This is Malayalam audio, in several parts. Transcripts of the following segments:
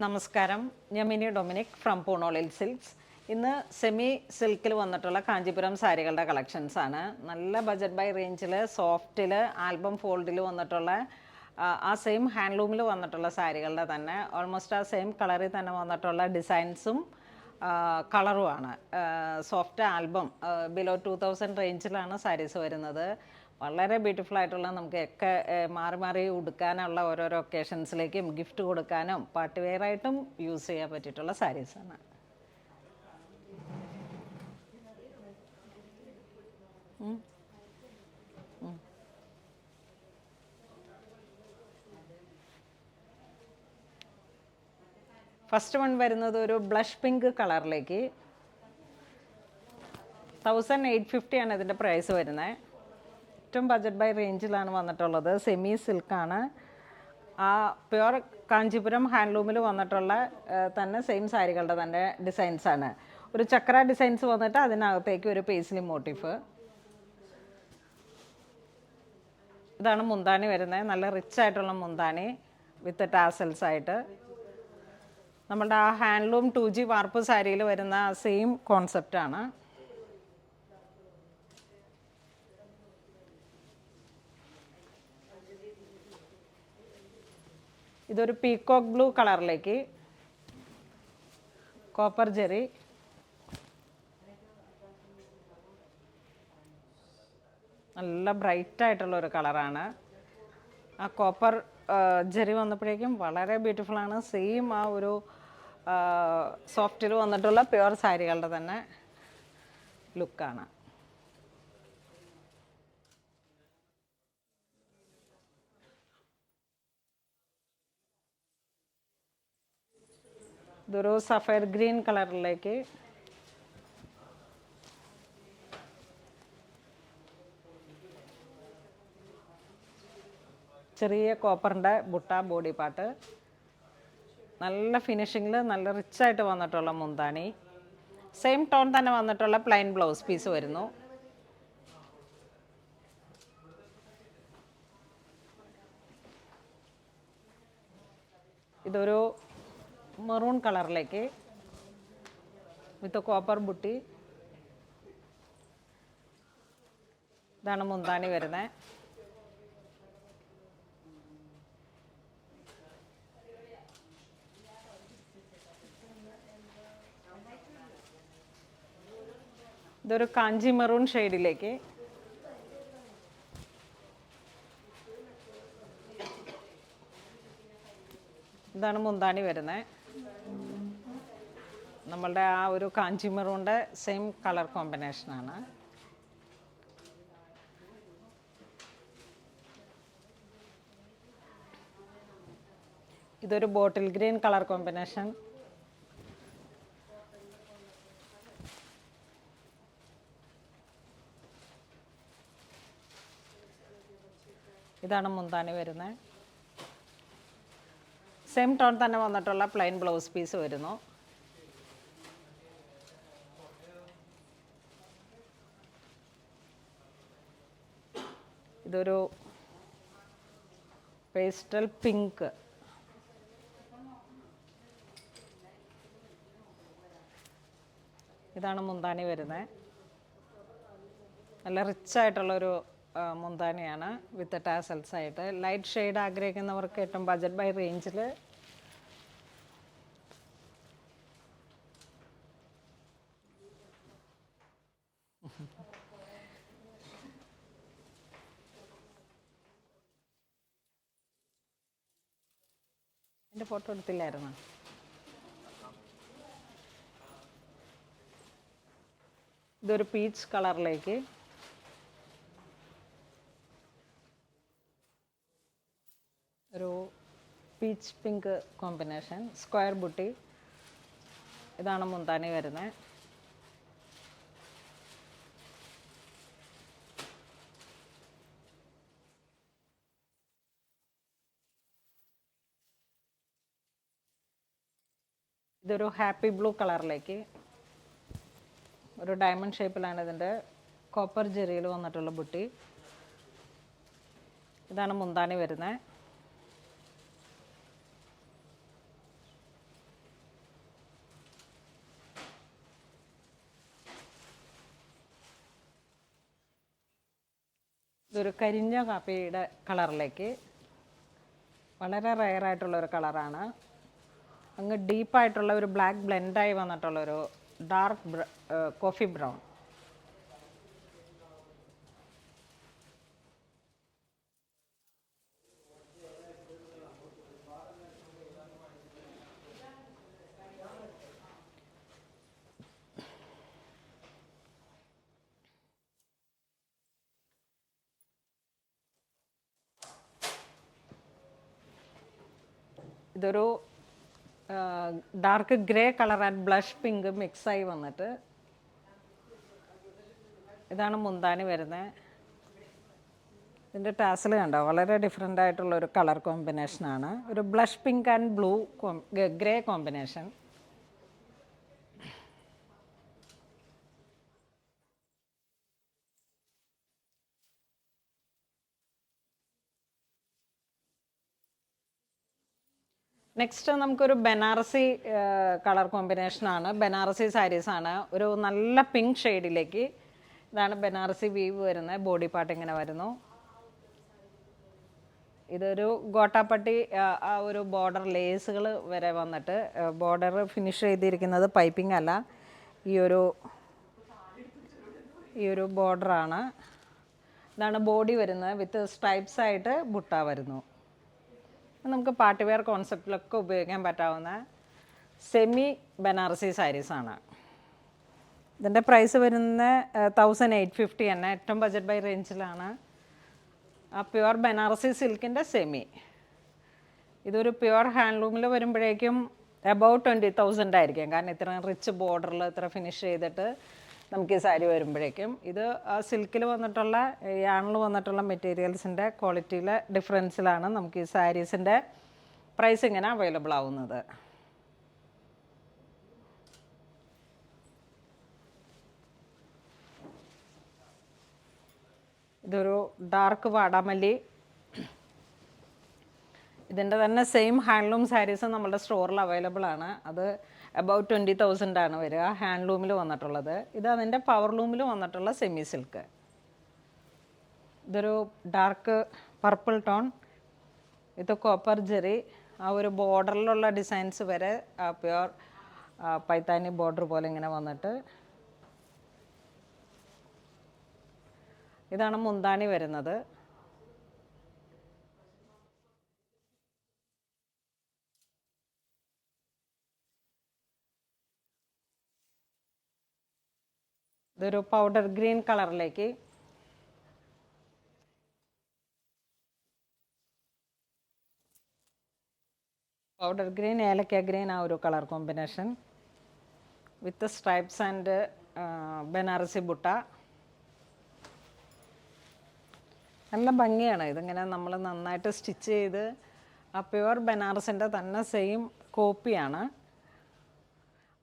നമസ്കാരം, ഞാൻ മിനി ഡൊമിനിക് ഫ്രം പൂണോളിൽ സിൽക്സ്. ഇന്ന് സെമി സിൽക്കിൽ വന്നിട്ടുള്ള കാഞ്ചീപുരം സാരികളുടെ കളക്ഷൻസ് ആണ്. നല്ല ബജറ്റ് ബൈ റേഞ്ചിൽ സോഫ്റ്റിൽ ആൽബം ഫോൾഡിൽ വന്നിട്ടുള്ള ആ സെയിം ഹാൻഡ്ലൂമിൽ വന്നിട്ടുള്ള സാരികളുടെ തന്നെ ഓൾമോസ്റ്റ് ആ സെയിം കളറിൽ തന്നെ വന്നിട്ടുള്ള ഡിസൈൻസും കളറുമാണ്. സോഫ്റ്റ് ആൽബം ബിലോ 2000 റേഞ്ചിലാണ് സാരീസ് വരുന്നത്. വളരെ ബ്യൂട്ടിഫുൾ ആയിട്ടുള്ള നമുക്കൊക്കെ മാറി മാറി ഉടുക്കാനുള്ള ഓരോരോ ഒക്കേഷൻസിലേക്കും ഗിഫ്റ്റ് കൊടുക്കാനും പാർട്ടി വെയറായിട്ടും യൂസ് ചെയ്യാൻ പറ്റിയിട്ടുള്ള സാരീസാണ്. ഫസ്റ്റ് വൺ വരുന്നത് ഒരു ബ്ലഷ് പിങ്ക് കളറിലേക്ക് 1850 ആണ് ഇതിൻ്റെ പ്രൈസ് വരുന്നത്. ഏറ്റവും ബജറ്റ് ബൈ റേഞ്ചിലാണ് വന്നിട്ടുള്ളത്. സെമി സിൽക്കാണ്. ആ പ്യുവർ കാഞ്ചീപുരം ഹാൻഡ്ലൂമിൽ വന്നിട്ടുള്ള തന്നെ സെയിം സാരികളുടെ തന്നെ ഡിസൈൻസാണ്. ഒരു ചക്ര ഡിസൈൻസ് വന്നിട്ട് അതിനകത്തേക്ക് ഒരു പേസ്ലി മോട്ടീഫ്. ഇതാണ് മുന്താണി വരുന്നത്. നല്ല റിച്ച് ആയിട്ടുള്ള മുന്താണി വിത്ത് ടാസൽസ് ആയിട്ട്. നമ്മുടെ ആ ഹാൻഡ്ലൂം 2G വാർപ്പ് സാരിയിൽ വരുന്ന സെയിം കോൺസെപ്റ്റാണ്. ഇതൊരു പീകോക്ക് ബ്ലൂ കളറിലേക്ക് കോപ്പർ ജെറി. നല്ല ബ്രൈറ്റ് ആയിട്ടുള്ളൊരു കളറാണ്. ആ കോപ്പർ ജെറി വന്നപ്പോഴേക്കും വളരെ ബ്യൂട്ടിഫുള്ളാണ്. സെയിം ആ ഒരു സോഫ്റ്റിൽ വന്നിട്ടുള്ള പ്യുവർ സാരികളുടെ തന്നെ ലുക്കാണ്. ഇതൊരു സഫയർ ഗ്രീൻ കളറിലേക്ക് ചെറിയ കോപ്പറിൻ്റെ ബുട്ട ബോഡി പാർട്ട്. നല്ല ഫിനിഷിങ്ങിൽ നല്ല റിച്ചായിട്ട് വന്നിട്ടുള്ള മുന്താണി. സെയിം ടോൺ തന്നെ വന്നിട്ടുള്ള പ്ലെയിൻ ബ്ലൗസ് പീസ് വരുന്നു. ഇതൊരു മെറൂൺ കളറിലേക്ക് വിത്ത് കോപ്പർ ബുട്ടി. ഇതാണ് മുന്താണി വരുന്നത്. ഇതൊരു കാഞ്ചി മെറൂൺ ഷെയ്ഡിലേക്ക് ഇതാണ് മുന്താണി വരുന്നത്. നമ്മളുടെ ആ ഒരു കാഞ്ചി മെറൂണിൻ്റെ സെയിം കളർ കോമ്പിനേഷനാണ്. ഇതൊരു ബോട്ടിൽ ഗ്രീൻ കളർ കോമ്പിനേഷൻ. ഇതാണ് മുന്താണി വരുന്നത്. സെയിം ടോൺ തന്നെ വന്നിട്ടുള്ള പ്ലെയിൻ ബ്ലൗസ് പീസ് വരുന്നു. ഇതൊരു പേസ്റ്റൽ പിങ്ക്. ഇതാണ് മുന്താണി വരുന്നത്. നല്ല റിച്ചായിട്ടുള്ളൊരു മുന്താനിയാണ് വിത്ത് ടാസൽസ് ആയിട്ട്. ലൈറ്റ് ഷെയ്ഡ് ആഗ്രഹിക്കുന്നവർക്ക് ഏറ്റവും ബജറ്റ് ബൈ റേഞ്ചിൽ എൻ്റെ ഫോട്ടോ എടുത്തില്ലായിരുന്നു. ഇതൊരു പീച്ച് കളറിലേക്ക് ഒരു peach pink combination square buti. ഇതാണ് മുന്താണി വരുന്നത്. ഇതൊരു ഹാപ്പി ബ്ലൂ കളറിലേക്ക് ഒരു ഡയമണ്ട് ഷേപ്പിലാണ് ഇതിൻ്റെ കോപ്പർ ജെറിയിൽ വന്നിട്ടുള്ള ബുട്ടി. ഇതാണ് മുന്താണി വരുന്നത്. ഇതൊരു കരിഞ്ഞ കാപ്പിയുടെ കളറിലേക്ക്, വളരെ റെയറായിട്ടുള്ളൊരു കളറാണ്. അങ്ങ് ഡീപ്പായിട്ടുള്ള ഒരു ബ്ലാക്ക് ബ്ലെൻഡായി വന്നിട്ടുള്ളൊരു ഡാർക്ക് കോഫി ബ്രൗൺ. ഇതൊരു dark grey colour and blush pink മിക്സായി വന്നിട്ട്, ഇതാണ് മുന്താണി വരുന്നത്. ഇതിൻ്റെ ടാസൽ കണ്ടോ, വളരെ ഡിഫറെൻ്റ് ആയിട്ടുള്ളൊരു കളർ കോമ്പിനേഷനാണ്. ഒരു blush pink and blue grey combination. Next നമുക്കൊരു ബനാറസി കളർ കോമ്പിനേഷനാണ്. ബനാറസി സാരീസാണ്. ഒരു നല്ല പിങ്ക് ഷെയ്ഡിലേക്ക്, ഇതാണ് ബനാറസി വീവ് വരുന്നത്. ബോഡി പാർട്ട് ഇങ്ങനെ വരുന്നു. ഇതൊരു ഗോട്ടാപ്പട്ടി ആ ഒരു ബോർഡർ ലേസുകൾ വരെ വന്നിട്ട്, ബോർഡർ ഫിനിഷ് ചെയ്തിരിക്കുന്നത് പൈപ്പിംഗ് അല്ല, ഈ ഒരു ബോർഡറാണ്. ഇതാണ് ബോഡി വരുന്നത്. വിത്ത് സ്ട്രൈപ്സ് ആയിട്ട് ബുട്ട വരുന്നു. നമുക്ക് പാർട്ടി വെയർ കോൺസെപ്റ്റിലൊക്കെ ഉപയോഗിക്കാൻ പറ്റാവുന്ന സെമി ബനാറസി സാരീസാണ്. ഇതിൻ്റെ പ്രൈസ് വരുന്നത് 1850 തന്നെ. ഏറ്റവും ബജറ്റ് ബൈ റേഞ്ചിലാണ്. ആ പ്യുവർ ബനാറസി സിൽക്കിൻ്റെ സെമി. ഇതൊരു പ്യുവർ ഹാൻഡ്ലൂമിൽ വരുമ്പോഴേക്കും അബൌട്ട് 20,000 ആയിരിക്കും. കാരണം ഇത്രയും റിച്ച് ബോർഡറിൽ ഇത്ര ഫിനിഷ് ചെയ്തിട്ട് നമുക്ക് ഈ സാരി വരുമ്പോഴേക്കും. ഇത് ആ സിൽക്കിൽ വന്നിട്ടുള്ള, യാണിൽ വന്നിട്ടുള്ള മെറ്റീരിയൽസിൻ്റെ ക്വാളിറ്റിയിലെ ഡിഫറൻസിലാണ് നമുക്ക് ഈ സാരീസിൻ്റെ പ്രൈസ് ഇങ്ങനെ അവൈലബിൾ ആവുന്നത്. ഇതൊരു ഡാർക്ക് വാടാമല്ലി. ഇതിൻ്റെ തന്നെ സെയിം ഹാൻഡ്ലൂം സാരീസ് നമ്മുടെ സ്റ്റോറിൽ അവൈലബിൾ ആണ്. അത് അബൌട്ട് 20,000 ആണ് വരിക, ഹാൻഡ്ലൂമിൽ വന്നിട്ടുള്ളത്. ഇത് അതിൻ്റെ പവർലൂമിൽ വന്നിട്ടുള്ള സെമി സിൽക്ക്. ഇതൊരു ഡാർക്ക് പർപ്പിൾ ടോൺ. ഇത് കോപ്പർ ജെറി. ആ ഒരു ബോർഡറിലുള്ള ഡിസൈൻസ് വരെ പ്യുവർ പൈത്താനി ബോർഡർ പോലെ ഇങ്ങനെ വന്നിട്ട്, ഇതാണ് മുന്താണി വരുന്നത്. ഇതൊരു പൗഡർ ഗ്രീൻ കളറിലേക്ക്, പൗഡർ ഗ്രീൻ, ഏലക്ക ഗ്രീൻ, ആ ഒരു colour combination with stripes and Banarasi butta. നല്ല ഭംഗിയാണ്. ഇതിങ്ങനെ നമ്മൾ നന്നായിട്ട് സ്റ്റിച്ച് ചെയ്ത്, ആ പ്യുവർ ബനാറസിൻ്റെ തന്നെ സെയിം കോപ്പിയാണ്.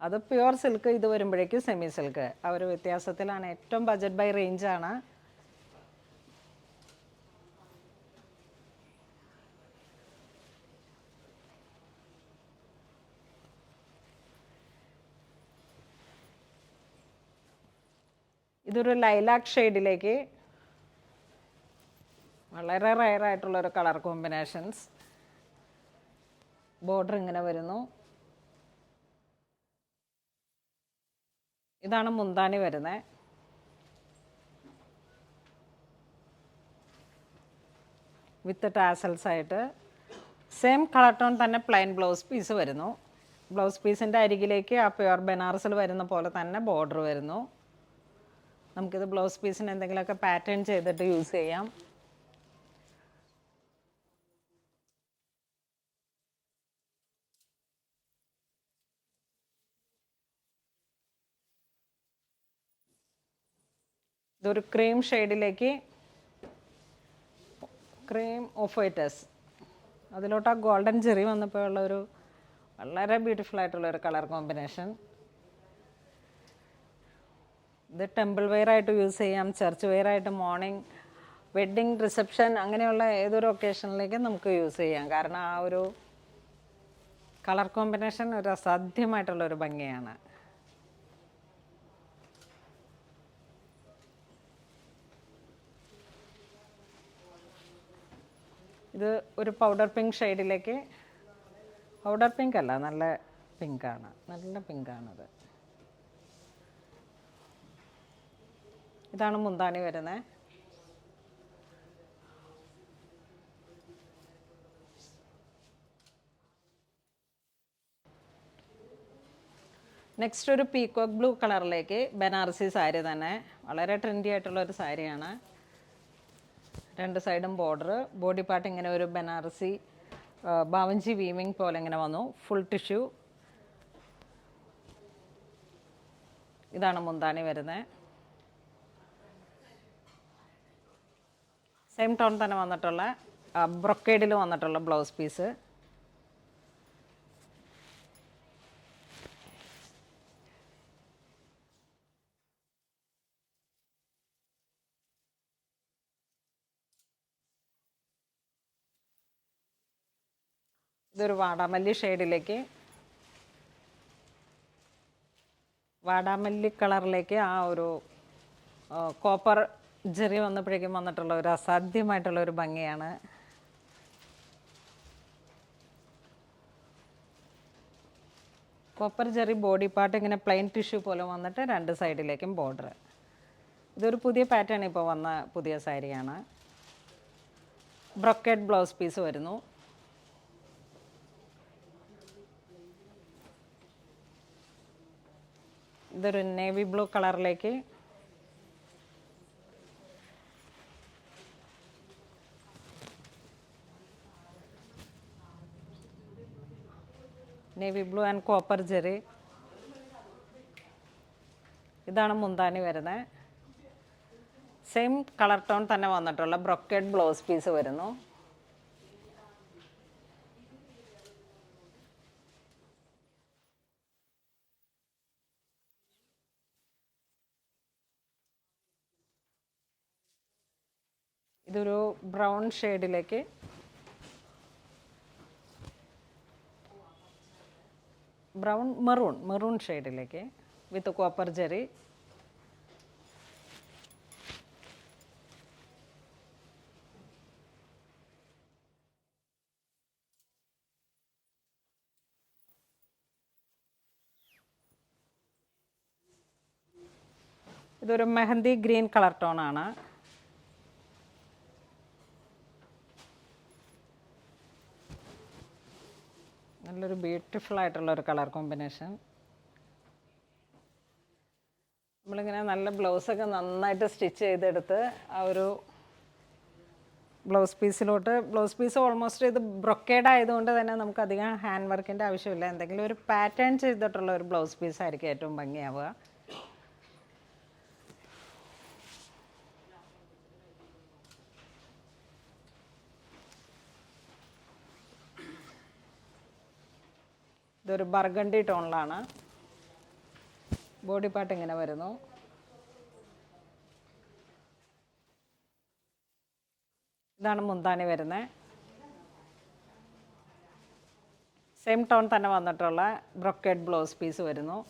അത് പ്യുവർ സിൽക്ക്, ഇത് വരുമ്പോഴേക്കും സെമി സിൽക്ക്. ആ ഒരു വ്യത്യാസത്തിലാണ്. ഏറ്റവും ബജറ്റ് ബൈ റേഞ്ചാണ്. ഇതൊരു ലൈലാക്ക് ഷെയ്ഡിലേക്ക്, വളരെ റയറായിട്ടുള്ളൊരു കളർ കോമ്പിനേഷൻസ്. ബോർഡർ ഇങ്ങനെ വരുന്നു. ഇതാണ് മുന്താണി വരുന്നത്. വിത്ത് ടാസൽസ് ആയിട്ട് സെയിം കളർ ടോൺ തന്നെ പ്ലെയിൻ ബ്ലൗസ് പീസ് വരുന്നു. ബ്ലൗസ് പീസിൻ്റെ അരികിലേക്ക് ആ പ്യുവർ ബനാറസിൽ വരുന്ന പോലെ തന്നെ ബോർഡർ വരുന്നു. നമുക്കിത് ബ്ലൗസ് പീസിന് എന്തെങ്കിലുമൊക്കെ പാറ്റേൺ ചെയ്തിട്ട് യൂസ് ചെയ്യാം. ഇതൊരു ക്രീം ഷെയ്ഡിലേക്ക്, ക്രീം ഓഫ് വൈറ്റസ്, അതിലോട്ട് ആ ഗോൾഡൻ ജെറി വന്നപ്പോൾ ഉള്ളൊരു വളരെ ബ്യൂട്ടിഫുൾ ആയിട്ടുള്ളൊരു കളർ കോമ്പിനേഷൻ. ഇത് ടെമ്പിൾ വെയർ ആയിട്ട് യൂസ് ചെയ്യാം, ചർച്ച് വെയർ ആയിട്ട്, മോർണിംഗ് വെഡ്ഡിങ് റിസപ്ഷൻ, അങ്ങനെയുള്ള ഏതൊരു ഒക്കേഷനിലേക്കും നമുക്ക് യൂസ് ചെയ്യാം. കാരണം ആ ഒരു കളർ കോമ്പിനേഷൻ ഒരു അസാധ്യമായിട്ടുള്ളൊരു ഭംഗിയാണ്. ഇത് ഒരു പൗഡർ പിങ്ക് ഷെയ്ഡിലേക്ക്, പൗഡർ പിങ്ക് അല്ല, നല്ല പിങ്കാണ്, നല്ല പിങ്കാണത്. ഇതാണ് മുന്താണി വരുന്നത്. നെക്സ്റ്റ് ഒരു പീകോക്ക് ബ്ലൂ കളറിലേക്ക് ബനാറസി സാരി തന്നെ, വളരെ ട്രെൻഡി ആയിട്ടുള്ളൊരു സാരിയാണ്. 2 സൈഡും ബോർഡർ, ബോഡി പാർട്ട് ഇങ്ങനെ ഒരു ബനാറസി ബാവഞ്ചി വീവിങ് പോലെ ഇങ്ങനെ വന്നു, ഫുൾ ടിഷ്യൂ. ഇതാണ് മുന്താണി വരുന്നത്. സെയിം ടോൺ തന്നെ വന്നിട്ടുള്ള ബ്രൊക്കേഡിൽ വന്നിട്ടുള്ള ബ്ലൗസ് പീസ്. ഇതൊരു വാടാമല്ലി ഷെയ്ഡിലേക്ക്, വാടാമല്ലി കളറിലേക്ക് ആ ഒരു കോപ്പർ ജെറി വന്നപ്പോഴേക്കും വന്നിട്ടുള്ള ഒരു അസാധ്യമായിട്ടുള്ള ഒരു ഭംഗിയാണ്. കോപ്പർ ജെറി ബോഡി പാർട്ട് ഇങ്ങനെ പ്ലെയിൻ ടിഷ്യൂ പോലെ വന്നിട്ട് 2 സൈഡിലേക്കും ബോർഡർ. ഇതൊരു പുതിയ പാറ്റേൺ ഇപ്പോൾ വന്ന പുതിയ സാരിയാണ്. ബ്രൊക്കേഡ് ബ്ലൗസ് പീസ് വരുന്നു. ഇതൊരു നേവി ബ്ലൂ കളറിലേക്ക്, navy blue and copper zari. ഇതാണ് മുന്താണി വരുന്നത്. സെയിം കളർ ടോൺ തന്നെ വന്നിട്ടുള്ള ബ്രൊക്കേഡ് ബ്ലൗസ് പീസ് വരുന്നു. ഇതൊരു ബ്രൗൺ ഷെയ്ഡിലേക്ക്, ബ്രൗൺ മെറൂൺ ഷെയ്ഡിലേക്ക് വിത്ത് കോപ്പർ ജെറി. ഇതൊരു മെഹന്തി ഗ്രീൻ കളർ ടോണാണ്. നല്ലൊരു ബ്യൂട്ടിഫുൾ ആയിട്ടുള്ള ഒരു കളർ കോമ്പിനേഷൻ. നമ്മളിങ്ങനെ നല്ല ബ്ലൗസൊക്കെ നന്നായിട്ട് സ്റ്റിച്ച് ചെയ്തെടുത്ത് ആ ഒരു ബ്ലൗസ് പീസ് ഓൾമോസ്റ്റ് ഇത് ബ്രൊക്കേഡ് ആയതുകൊണ്ട് തന്നെ നമുക്ക് അധികം ഹാൻഡ് വർക്കിൻ്റെ ആവശ്യമില്ല. എന്തെങ്കിലും ഒരു പാറ്റേൺ ചെയ്തിട്ടുള്ള ഒരു ബ്ലൗസ് പീസ് ആയിരിക്കും ഏറ്റവും ഭംഗിയാവുക. ഇതൊരു ബർഗണ്ടി ടോണിലാണ്. ബോഡി പാർട്ട് ഇങ്ങനെ വരുന്നു. ഇതാണ് മുന്താണി വരുന്നത്. സെയിം ടോൺ തന്നെ വന്നിട്ടുള്ള ബ്രൊക്കേഡ് ബ്ലൗസ് പീസ് വരുന്നു.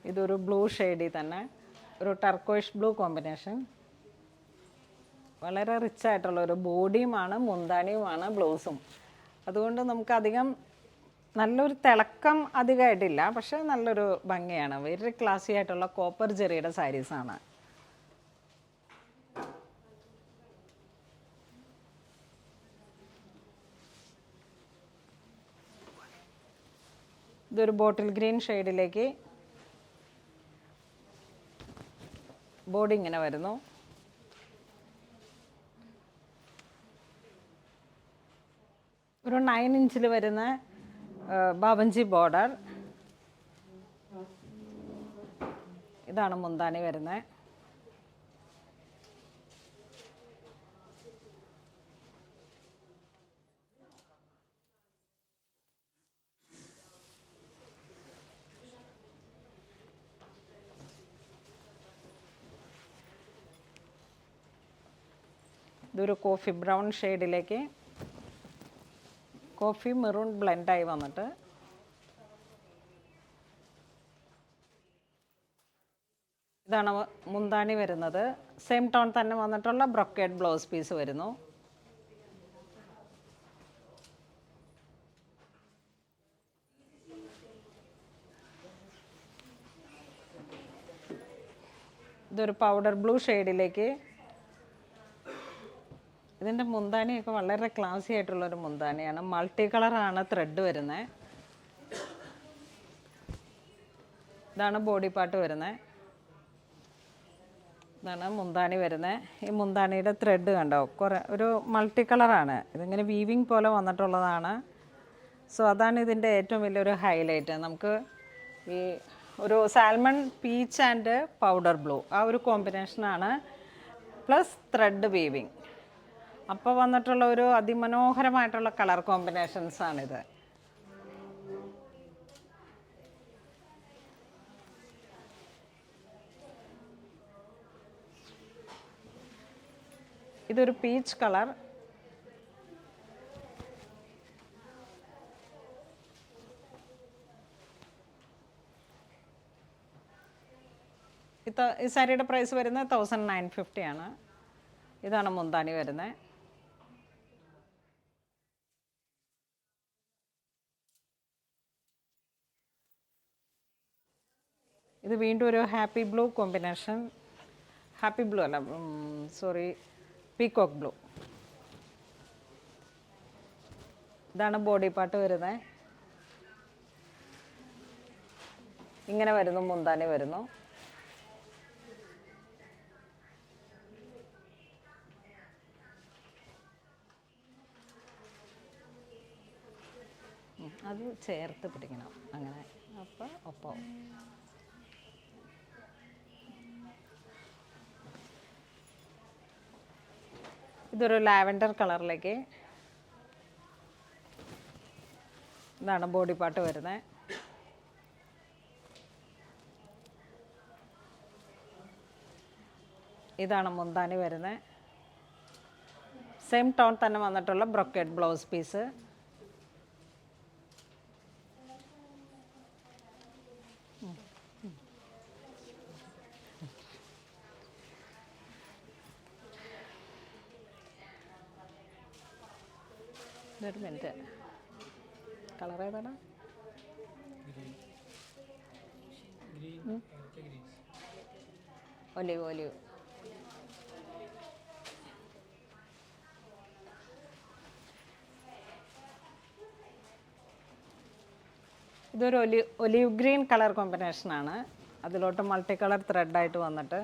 ഇതൊരു ബ്ലൂ ഷെയ്ഡിൽ തന്നെ ഒരു ടർക്കോയിഷ് ബ്ലൂ കോമ്പിനേഷൻ. വളരെ റിച്ച് ആയിട്ടുള്ള ഒരു ബോഡിയുമാണ് മുന്താണിയുമാണ് ബ്ലൗസും. അതുകൊണ്ട് നമുക്കധികം നല്ലൊരു തിളക്കം അധികമായിട്ടില്ല, പക്ഷേ നല്ലൊരു ഭംഗിയാണ്. വെരി ക്ലാസി ആയിട്ടുള്ള കോപ്പർ ജെറിയുടെ സാരീസാണ്. ഇതൊരു ബോട്ടിൽ ഗ്രീൻ ഷെയ്ഡിലേക്ക് ബോഡി ഇങ്ങനെ വരുന്നു. ഒരു 9 ഇഞ്ചിൽ വരുന്ന ബാവഞ്ചി ബോർഡർ. ഇതാണ് മുന്താണി വരുന്നത്. ഇതൊരു കോഫി ബ്രൗൺ ഷെയ്ഡിലേക്ക് കോഫി മെറൂൺ ബ്ലെൻഡായി വന്നിട്ട് ഇതാണ് മുന്താണി വരുന്നത്. സെയിം ടോൺ തന്നെ വന്നിട്ടുള്ള ബ്രൊക്കേഡ് ബ്ലൗസ് പീസ് വരുന്നു. ഇതൊരു പൗഡർ ബ്ലൂ ഷെയ്ഡിലേക്ക്. ഇതിൻ്റെ മുന്താണിയൊക്കെ വളരെ ക്ലാസി ആയിട്ടുള്ളൊരു മുന്താണിയാണ്. മൾട്ടി കളറാണ് ത്രെഡ് വരുന്നത്. ഇതാണ് ബോഡി പാർട്ട് വരുന്നത്. ഇതാണ് മുന്താണി വരുന്നത്. ഈ മുന്താണിയുടെ ത്രെഡ് കണ്ടോ, ഒരു മൾട്ടി കളറാണ്. ഇതിങ്ങനെ വീവിങ് പോലെ വന്നിട്ടുള്ളതാണ്. സോ അതാണ് ഇതിൻ്റെ ഏറ്റവും വലിയൊരു ഹൈലൈറ്റ്. നമുക്ക് ഈ ഒരു salmon peach and powder blue ആ ഒരു കോമ്പിനേഷനാണ്, പ്ലസ് ത്രെഡ് വീവിങ്. അപ്പോൾ വന്നിട്ടുള്ള ഒരു അതിമനോഹരമായിട്ടുള്ള കളർ കോമ്പിനേഷൻസാണിത്. ഇതൊരു പീച്ച് കളർ. ഈ സാരിയുടെ പ്രൈസ് വരുന്നത് 1950 ആണ്. ഇതാണ് മുന്താണി വരുന്നത്. ഇത് വീണ്ടും ഒരു happy blue combination. Happy blue അല്ല, സോറി, പീകോക്ക് ബ്ലൂ. ഇതാണ് ബോഡി പാർട്ട് വരുന്നത്. ഇങ്ങനെ വരുന്നു മുന്താണി വരുന്നു. അത് ചേർത്ത് പിടിക്കണം അങ്ങനെ, അപ്പോൾ ഒപ്പം. ഇതൊരു ലാവൻഡർ കളറിലേക്ക്. ഇതാണ് ബോഡി പാർട്ട് വരുന്നത്. ഇതാണ് മുന്താണി വരുന്നത്. സെയിം ടോൺ തന്നെ വന്നിട്ടുള്ള ബ്രൊക്കേഡ് ബ്ലൗസ് പീസ്. ഇതൊരു മിനിറ്റ്, കളർ ഏതാണ്? Olive olive. ഇതൊരു ഒലിവ് ഗ്രീൻ കളർ കോമ്പിനേഷനാണ്. അതിലോട്ട് മൾട്ടി കളർ ത്രെഡായിട്ട് വന്നിട്ട്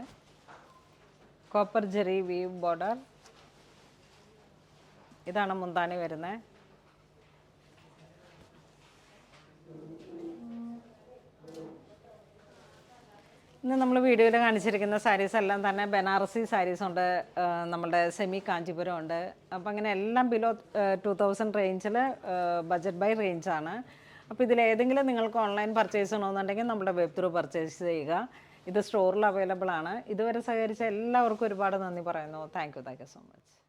കോപ്പർ ജെറി വീവ് ബോർഡർ. ഇതാണ് മുന്താണി വരുന്നത്. ഇന്ന് നമ്മൾ വീഡിയോയിൽ കാണിച്ചിരിക്കുന്ന സാരീസ് എല്ലാം തന്നെ ബനാറസി സാരീസ് ഉണ്ട്, നമ്മളുടെ സെമി കാഞ്ചീപുരം ഉണ്ട്. അപ്പം അങ്ങനെ എല്ലാം ബിലോ 2000 റേഞ്ചിൽ ബഡ്ജറ്റ് ബൈ റേഞ്ചാണ്. അപ്പോൾ ഇതിലേതെങ്കിലും നിങ്ങൾക്ക് ഓൺലൈൻ പർച്ചേസ് ചെയ്യണമെന്നുണ്ടെങ്കിൽ നമ്മുടെ വെബ് ത്രൂ പർച്ചേസ് ചെയ്യുക. ഇത് സ്റ്റോറിൽ അവൈലബിൾ ആണ്. ഇതുവരെ സഹകരിച്ച എല്ലാവർക്കും ഒരുപാട് നന്ദി പറയുന്നു. Thank you so much.